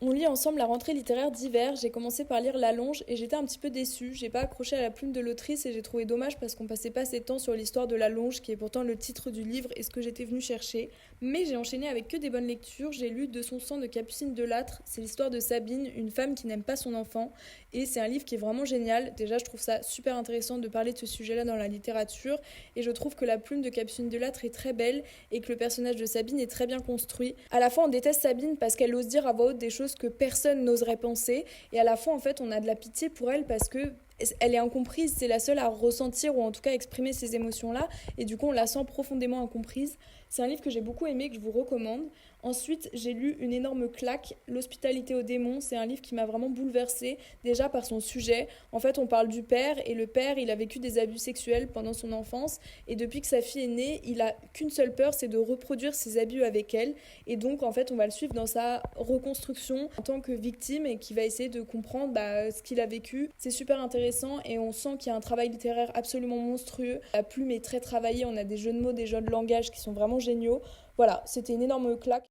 On lit ensemble la rentrée littéraire d'hiver. J'ai commencé par lire La Longe et j'étais un petit peu déçue. J'ai pas accroché à la plume de l'autrice et j'ai trouvé dommage parce qu'on passait pas assez de temps sur l'histoire de La Longe, qui est pourtant le titre du livre et ce que j'étais venue chercher. Mais j'ai enchaîné avec que des bonnes lectures. J'ai lu De son sang de Capucine Delattre. C'est l'histoire de Sabine, une femme qui n'aime pas son enfant. Et c'est un livre qui est vraiment génial. Déjà, je trouve ça super intéressant de parler de ce sujet-là dans la littérature. Et je trouve que la plume de Capucine Delattre est très belle et que le personnage de Sabine est très bien construit. À la fois, on déteste Sabine parce qu'elle ose dire à voix haute des choses que personne n'oserait penser, et à la fois, en fait, on a de la pitié pour elle parce que elle est incomprise, c'est la seule à ressentir ou en tout cas exprimer ces émotions-là, et du coup on la sent profondément incomprise. C'est un livre que j'ai beaucoup aimé, que je vous recommande. Ensuite, j'ai lu une énorme claque, L'hospitalité aux démons. C'est un livre qui m'a vraiment bouleversée, déjà par son sujet. En fait, on parle du père, et le père, il a vécu des abus sexuels pendant son enfance, et depuis que sa fille est née, il a qu'une seule peur, c'est de reproduire ces abus avec elle. Et donc, en fait, on va le suivre dans sa reconstruction en tant que victime et qui va essayer de comprendre ce qu'il a vécu. C'est super intéressant et on sent qu'il y a un travail littéraire absolument monstrueux. La plume est très travaillée, on a des jeux de mots, des jeux de langage qui sont vraiment géniaux. Voilà, c'était une énorme claque.